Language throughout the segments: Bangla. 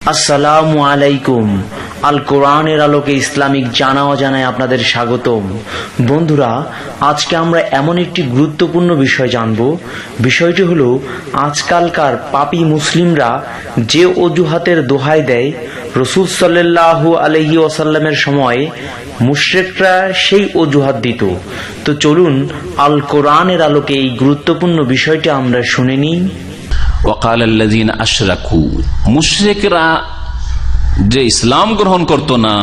আসসালামু আলাইকুম। আল কোরআনের আলোকে ইসলামিক জানা অজানায় আপনাদের স্বাগতম। বন্ধুরা, আজকে আমরা এমন একটি গুরুত্বপূর্ণ বিষয় জানব। বিষয়টি হলো, আজকালকার পাপী মুসলিমরা যে অজুহাতের দোহাই দেয়, রাসূল সাল্লাল্লাহু আলাইহি ওয়াসাল্লামের সময় মুশরিকরা সেই অজুহাত দিত। তো চলুন আল কোরআনের আলোকে এই গুরুত্বপূর্ণ বিষয়টি আমরা শুনে নিই। ওয়াকালাল্লাযীনা আশরাকু, মুশরিকরা যে ইসলাম গ্রহণ করত না,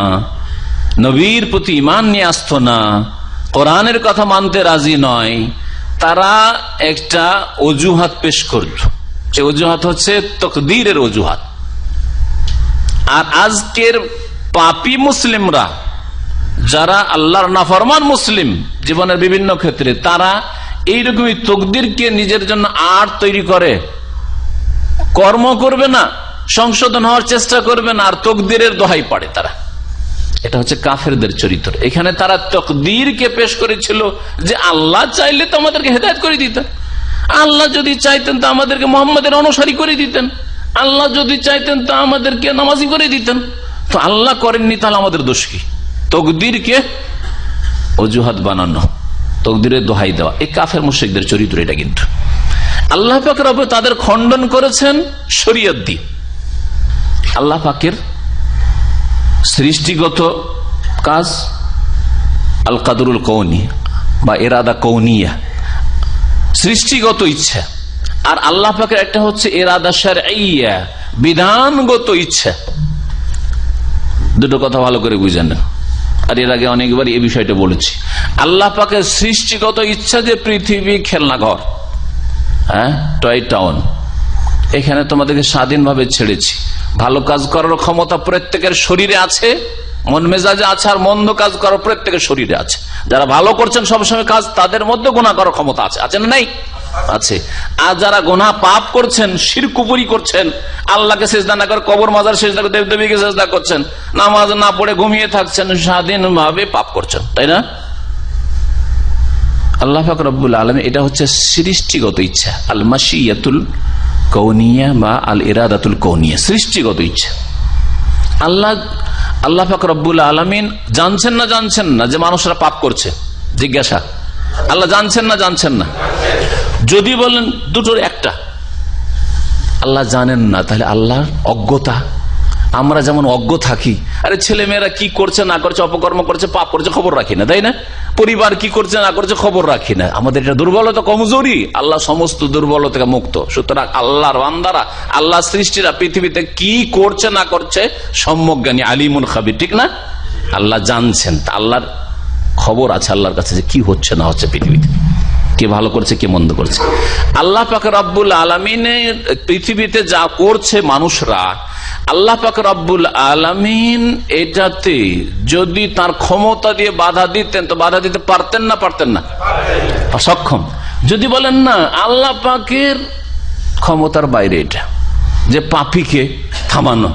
নবীর প্রতি ঈমান নিয়ে আসতো না, কোরআনের কথা মানতে রাজি নয়, তারা একটা অজুহাত পেশ করত। সে অজুহাত হচ্ছে তাকদীরের অজুহাত। আর আজকের পাপী মুসলিমরা, যারা আল্লাহর নাফরমান মুসলিম জীবনের বিভিন্ন ক্ষেত্রে, তারা এইরকমই তাকদীরকে নিজের জন্য আড় তৈরি করে, কর্ম করবে না, সংশোধন হওয়ার চেষ্টা করবে না, আর তাকদীরের দোহাই পড়ে তারা। এটা হচ্ছে কাফেরদের চরিত্র। এখানে তারা তাকদীরকে পেশ করেছিল যে আল্লাহ চাইলে তো আমাদেরকে হেদায়েত করে দিতেন, আল্লাহ যদি চাইতেন তো আমাদেরকে মুহাম্মদের অনুসারী করে দিতেন, আল্লাহ যদি চাইতেন তো আমাদেরকে নামাজি করে দিতেন। তো আল্লাহ করেননি, তাহলে আমাদের দোষ কি? তাকদীরকে অজুহাত বানানো, তাকদীরের দোহাই দেওয়া, এই কাফের মুশরিকদের চরিত্র। এটা কিন্তু আল্লাহ পাক রব তাদের খণ্ডন করেছেন শরীয়ত দিয়ে। আল্লাহ পাকের সৃষ্টিগত কাজ আল কাদরুল কওনি বা ইরাদা কওনিয়া, সৃষ্টিগত ইচ্ছা, আর আল্লাহ পাকের একটা হচ্ছে ইরাদা শারঈয়া, বিধানগত ইচ্ছা। দুটো কথা ভালো করে বুঝেন। আর এর আগে অনেকবার এই বিষয়টা বলেছি। আল্লাহ পাকের সৃষ্টিগত ইচ্ছা যে পৃথিবী খেলনাঘর, টয় টাউন, এখানে তোমাদেরকে স্বাধীনভাবে ছেড়েছি। ভালো কাজ করার ক্ষমতা প্রত্যেকের শরীরে আছে, মন মেজাজে আছে, আর মন্দ কাজ করার প্রত্যেকের শরীরে আছে। যারা ভালো করছেন সবসময় কাজ, তাদের মধ্যে গুনাহ করার ক্ষমতা আছে, আছে না? নাই আছে। আর যারা গুনাহ পাপ করছেন, শিরক কুফরি করছেন, আল্লাহকে সিজদা না করে কবর মাজার সিজদা করে দেবদেবীকে সিজদা করছেন, নামাজ না পড়ে ঘুমিয়ে থাকছেন, স্বাধীনভাবে পাপ করছেন, তাই না? আল্লাহ পাক রব্বুল আলামিন, এটা হচ্ছে সৃষ্টিগত ইচ্ছা, আল মাশিয়াতুল কওনিয়া বা আল ইরাদাতুল কওনিয়া, সৃষ্টিগত ইচ্ছা। আল্লাহ পাক রব্বুল আলামিন জানছেন না যে মানুষরা পাপ করছে? জিজ্ঞাসা, আল্লাহ জানছেন না? যদি বলেন দুটোর একটা, আল্লাহ জানেন না, তাহলে আল্লাহর অজ্ঞতা। আমরা যেমন অজ্ঞ থাকি, আরে ছেলে মেয়েরা কি করছে না করছে, অপকর্ম করছে, পাপ করছে, খবর রাখি না, তাই না? পরিবার কি করছে না করছে, খবর রাখি না। আমাদের এটা দুর্বলতা, কমজোরি। আল্লাহ সমস্ত দুর্বলতা থেকে মুক্ত। সুতরাং আল্লাহর বান্দারা, আল্লাহ সৃষ্টিরা পৃথিবীতে কি করছে না করছে সম্যক জ্ঞানী, আলিমুন খাবির, ঠিক না? আল্লাহ জানছেন, আল্লাহর খবর আছে আল্লাহর কাছে যে কি হচ্ছে না হচ্ছে পৃথিবীতে, কে ভালো করছে কে মন্দ করছে। আল্লাহ পাক রব্বুল আলামিনের পৃথিবীতে যা করছে মানুষরা, আল্লাহ পাক রব্বুল আলামিন এটাতে যদি তার ক্ষমতা দিয়ে বাধা দিতেন, তো বাধা দিতে পারতেন না? সক্ষম। যদি বলেন না, আল্লাহ পাকের ক্ষমতার বাইরে এটা, যে পাপীকে থামানো,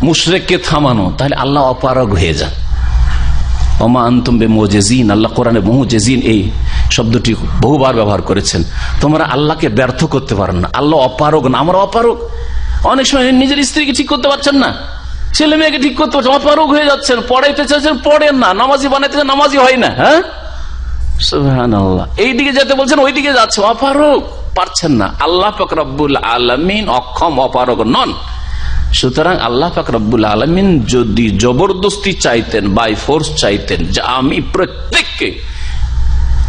মুশরিককে থামানো, তাহলে আল্লাহ অপারগ হয়ে যান। ওমা আনতুম বিমুজিজিন, আল্লাহ কোরআনে মুজিজিন এই শব্দটি বহুবার ব্যবহার করেছেন। তোমরা আল্লাহকে ব্যর্থ করতে পারেন না, আল্লাহ অপারগ না, আমরা অপারগ। অনেক সময় নিজের স্ত্রীকে ঠিক করতে পারছেন না, ছেলে মেয়েকে ঠিক করতে পারছেন, অপারগ হয়ে যাচ্ছেন। পড়াইতে চাইছেন, পড়েন না, নামাজি বানাইতে চাইছেন, নামাজি হয় না। হ্যাঁ, সুবহানাল্লাহ। এইদিকে যেতে বলছেন, ওইদিকে যাচ্ছে, অপারগ, পারছেন না। আল্লাহ পাক রব্বুল আলামিন অক্ষম, অপারগ নন। সুতরাং আল্লাহ পাক রব্বুল আলামিন যদি জবরদস্তি চাইতেন, বাই ফোর্স চাইতেন, যে আমি প্রত্যেককে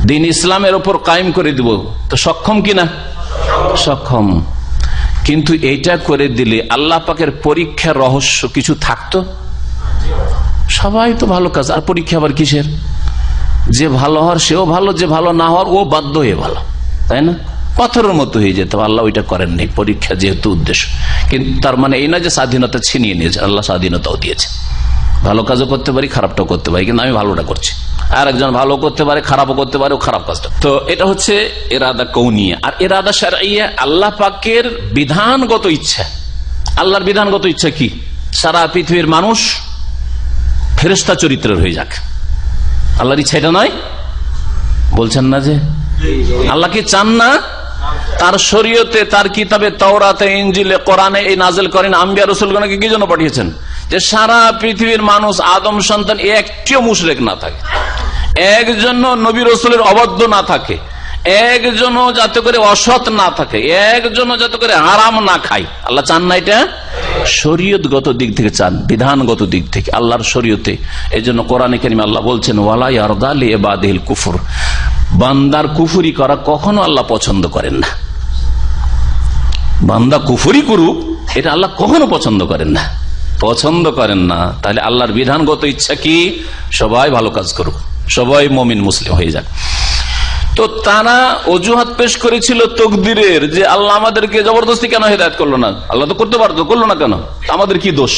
দিন ইসলামের উপর কায়েম করে দিব, তো সক্ষম কিনা? সক্ষম। কিন্তু এইটা করে দিলে আল্লাহ পাকের পরীক্ষার রহস্য কিছু থাকতো? সবাই তো ভালো কাজ, আর পরীক্ষা আবার কিসের? যে ভালো হওয়ার সেও ভালো, যে ভালো না হওয়ার ও বাধ্য হয়ে ভালো, তাই না? পাথরের মতো হয়ে যেত। আল্লাহ ওইটা করেননি, পরীক্ষা যেহেতু উদ্দেশ্য। কিন্তু তার মানে এই না যে স্বাধীনতা ছিনিয়ে নিয়েছে, আল্লাহ স্বাধীনতাও দিয়েছে। ভালো কাজও করতে পারি, খারাপটাও করতে পারি, কিন্তু আমি ভালোটা করছি। আর একজন ভালো করতে পারে, খারাপও করতে পারে, ও খারাপ কাজটা। তো এটা হচ্ছে ইরাদা কওনিয়া। আর ইরাদা শারঈয়া, আল্লাহ পাকের বিধানগত ইচ্ছা। আল্লাহর বিধানগত ইচ্ছা কি? সারা পৃথিবীর মানুষ ফেরেশতা চরিত্রের হয়ে যাক। আল্লাহর ইচ্ছা এটা নয়? বলছেন না যে আল্লাহ কি চান না? তার শরীয়তে, তার কিতাবে, তাওরাতে, ইনজিলে, কোরআনে এই নাজিল করেন। আম্বিয়া রাসূলগণকে কি জন্য পাঠিয়েছেন? যে সারা পৃথিবীর মানুষ, আদম সন্তান একটিও মুশরিক না থাকে, একজন নবী রাসূলের অবাধ্য না থাকে, একজনও যাতে করে অসৎ না থাকে, একজনও যাতে করে হারাম না খায়। আল্লাহ চান না এটা? শরীয়তগত দিক থেকে চান, বিধানগত দিক থেকে, আল্লাহর শরীয়তে। এই জন্য কোরআনে কারিমে আল্লাহ বলছেন, ওয়ালা ইয়ারদা লিইবাদিল কুফর, বান্দার কুফরি করা কখনো আল্লাহ পছন্দ করেন না। বান্দা কুফরি করুক, এটা আল্লাহ কখনো পছন্দ করেন না, পছন্দ করেন না। তাহলে আল্লাহর বিধানগত ইচ্ছা কি? সবাই ভালো কাজ করুক, সবাই মুমিন মুসলিম হয়ে যাক। তো তারা অজুহাত পেশ করেছিল তকদিরের, যে আল্লাহ আমাদেরকে জবরদস্তি কেন হেদায়েত করলো না? আল্লাহ তো করতে পারতো, করলো না কেন? আমাদের কি দোষ?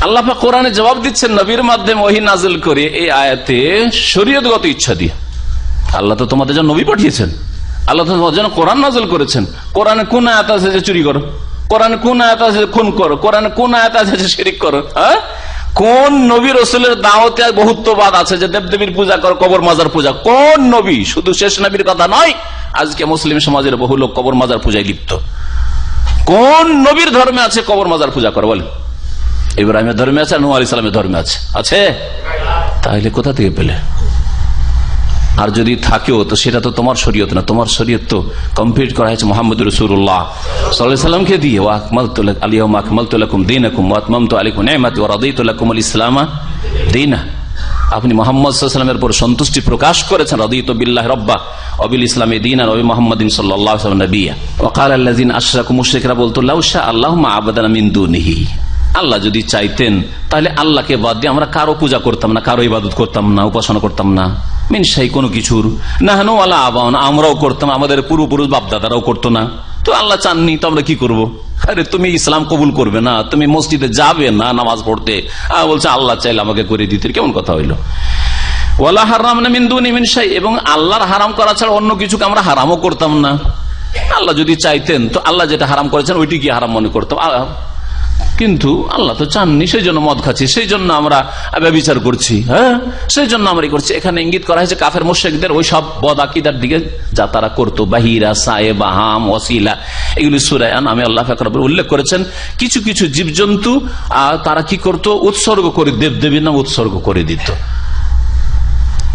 আল্লাহ পাক কোরআনে জবাব দিচ্ছেন নবীর মাধ্যমে ওহী নাযিল করে, এই আয়াতে শরীয়তগত ইচ্ছা দিয়ে। আল্লাহ তো তোমাদের জন্য নবী পাঠিয়েছেন, আল্লাহ তো তোমাদের জন্য কোরআন নাযিল করেছেন। কোরআনে কোন আয়াত আছে যে চুরি করো? কোরআনে কোন আয়াত আছে যে খুন করো? কোরআনে কোন আয়াত আছে যে শিরক করো? হ্যাঁ, কোন নবী রাসূলের দাওয়াতে বহুত্ববাদ আছে যে দেবদেবীর পূজা করো, কবর মাজার পূজা? কোন নবী? শুধু শেষ নবীর কথা নয়, আজকে মুসলিম সমাজের বহু লোক কবর মাজার পূজায় লিপ্ত। কোন নবীর ধর্মে আছে কবর মাজার পূজা করো? বলেন। ইব্রাহিমের ধর্মে আছে, নূহ আলাইহিস সালামের ধর্মে আছে? আছে? তাহলে কোথা থেকে পেলে? আর যদি থাকেও তো সেটা তো তোমার শরীয়ত না, তোমার শরীয়ত তো কমপ্লিট করা হয়েছে মুহাম্মদ রাসূলুল্লাহ সাল্লাল্লাহু আলাইহি ওয়াসাল্লামকে দিয়ে। ওয়া আকমালতু লাকুম আল-ইয়াওমা আকমালতু লাকুম দীনাকুম ওয়া আতমামতু আলাইকুম নি'মাতি ওয়া রাদিতু লাকুমুল ইসলামা দীনা। আপনি মুহাম্মদ সাল্লাল্লাহু আলাইহি ওয়াসাল্লামের উপর সন্তুষ্টি প্রকাশ করেছেন, রাদিতু বিল্লাহি রাব্বা ওয়া বিল ইসলামি দীনান ওয়া মুহাম্মাদিন সাল্লাল্লাহু আলাইহি ওয়াসাল্লাম নবিয়্যা। ওয়া ক্বালা আল্লাযিনা আশরাকু, মুশরিকরা বলতো, লাউ শা আল্লাহু মা আবাদানা মিন দুনিহি, আল্লাহ যদি চাইতেন তাহলে আল্লাহকে বাদ দিয়ে আমরা কারো পূজা করতাম না, কারো ইবাদত করতাম না, উপাসনা করতাম না। মিন শাই, কোনো কিছুর। নাহনু ওয়ালা আবাউনা, আমরাও করতাম, আমাদের পূর্বপুরুষ বাপদাদারাও করতো না। তো আল্লাহ চাননি তো আমরা কি করব? আরে তুমি ইসলাম কবুল করবে না, তুমি মসজিদে যাবে না নামাজ পড়তে, বলছে আল্লাহ চাইলে আমাকে করে দিতে, কেমন কথা হইলো? ওয়ালা হারামনা মিন দুনি মিন শাই, এবং আল্লাহর হারাম করা ছাড়া অন্য কিছুকে আমরা হারামও করতাম না। আল্লাহ যদি চাইতেন তো আল্লাহ যেটা হারাম করেছেন ওইটি কি হারাম মনে করতাম, কিন্তু আল্লাহ তো চাননি, সেই জন্য মদ খাচ্ছি, সেই জন্য আমরা ব্যভিচার করছি, হ্যাঁ সেই জন্য আমরা করছি। এখানে ইঙ্গিত করা হয়েছে কাফের মুশরিকদের ওই সব বদ আকীদার দিকে যা তারা করতো, বাহিরা, সায়েবা, হাম, ওয়াসিলা, এগুলি সূরা আনআমে আল্লাহ পাক রব্বুল উল্লেখ করেছেন। কিছু কিছু জীবজন্তু তারা কি করতো? উৎসর্গ করে, দেবদেবীর নাম উৎসর্গ করে দিত,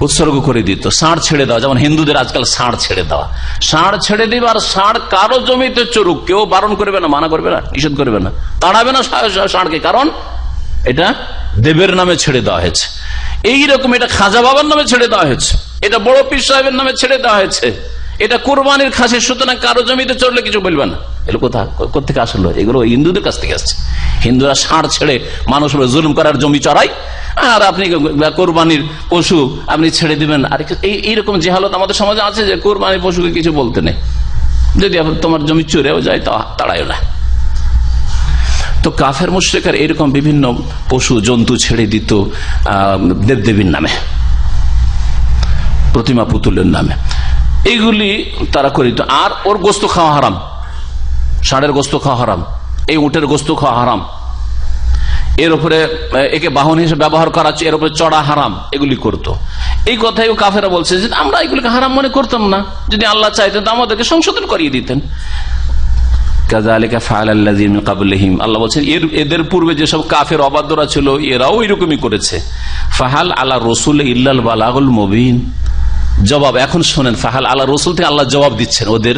উৎসর্গ করে দিত। ষাঁড় ছেড়ে দেওয়া, যেমন হিন্দুদের আজকাল ষাঁড় ছেড়ে দেওয়া, ষাঁড় ছেড়ে দিবে, আর ষাঁড় কারো জমিতে চড়ুক, কেউ বারণ করবে না, মানা করবে না, নিষেধ করবে না, তাড়াবে না ষাঁড়কে, কারণ এটা দেবের নামে ছেড়ে দেওয়া হয়েছে। এইরকম এটা খাজা বাবার নামে ছেড়ে দেওয়া হয়েছে, এটা বড় পীর সাহেবের নামে ছেড়ে দেওয়া হয়েছে, এটা কোরবানির খাসি, সুতরাং কারো জমিতে চড়লে কিছু বলবে না। এগুলো কোথেকে আসলো? এগুলো হিন্দুদের কাছ থেকে আসছে। হিন্দুরা ষাঁড় ছেড়ে মানুষ জুলুম করার জমি চড়ায়, আর আপনি কোরবানির পশু আপনি ছেড়ে দিবেন। আর এইরকম জেহালত আমাদের সমাজে আছে যে কোরবানির পশুকে কিছু বলতে নেই, যদি তোমার জমি চড়েও যায় তা তাড়ায় না। তো কাফের মুশরিকরা এরকম বিভিন্ন পশু জন্তু ছেড়ে দিত দেবদেবীর নামে, প্রতিমা পুতুলের নামে, এইগুলি তারা করিত। আর ওর গোস্ত খাওয়া হারাম, ষাঁড়ের গোস্ত খাওয়া হারাম, এই উটের গোস্ত খাওয়া হারাম, এর উপরে একে বাহন হিসেবে ব্যবহার করা, এর উপরে চড়া হারাম, এগুলি করতো। এই কথাই কাফেরা বলছে যে আমরা এগুলিকে হারাম মনে করতাম না, যদি আল্লাহ চাইতেন তো আমাদেরকে সংশোধন করিয়ে দিতেন। আল্লাহ বলছেন এদের পূর্বে যেসব কাফের অবাধ্যরা ছিল এরাও এরকমই করেছে। ফাহাল আলা রসুল ইল্লাল বালাগুল মুবিন। জবাব এখন শোনেন, ফাহাল আলা রসুল থেকে আল্লাহ জবাব দিচ্ছেন ওদের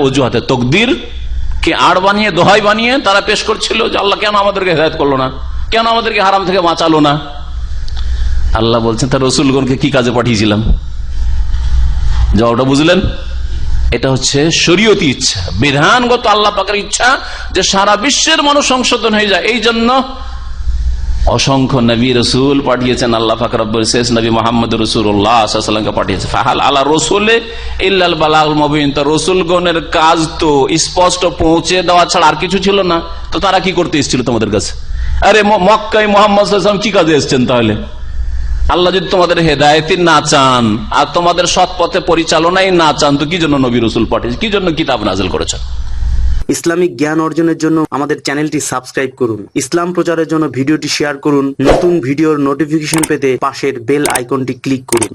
অজুহাতে। তকদির কে আড় বানিয়ে, দোহাই বানিয়ে তারা পেশ করছিল যে আল্লাহ কেন আমাদেরকে হেদায়েত করলো না, কেন আমাদেরকে হারাম থেকে বাঁচালো না। আল্লাহ বলছেন তার রসুলগণকে কি কাজে পাঠিয়েছিলাম? জবাবটা বুঝলেন? এটা হচ্ছে শরীয়তি ইচ্ছা, বিধানগত আল্লাহ পাকের ইচ্ছা যে সারা বিশ্বের মানুষ সংশোধন হয়ে যায়। এই জন্য অসংখ্য নবী রসুল পাঠিয়েছেন আল্লাহ পাক রব্বুল, শেষ নবী মুহাম্মদ রাসূলুল্লাহ সাল্লাল্লাহু আলাইহি ওয়াসাল্লামকে পাঠিয়েছে। ফাহাল আলা রাসূলে ইল্লাল বালাগুল মুবিন। তো রাসূলগণের কাজ তো স্পষ্ট পৌঁছে দেওয়া ছাড়া আর কিছু ছিল না। তো তারা কি করতে এসেছিল তোমাদের কাছে? আরে মক্কায় মুহাম্মদ সাল্লাল্লাহু আলাইহি ওয়াসাল্লাম কি কাজে এসেছেন? তাহলে আল্লাহ যদি তোমাদের হেদায়েত না চান আর তোমাদের সৎ পথে পরিচালনাই না চান, তো কি জন্য নবী রাসূল পাঠিয়েছেন, কি জন্য কিতাব নাযিল করেছেন? ইসলামিক জ্ঞান অর্জনের জন্য আমাদের চ্যানেলটি সাবস্ক্রাইব করুন, ইসলাম প্রচারের জন্য ভিডিওটি শেয়ার করুন, নতুন ভিডিওর নোটিফিকেশন পেতে পাশের বেল আইকনটি ক্লিক করুন।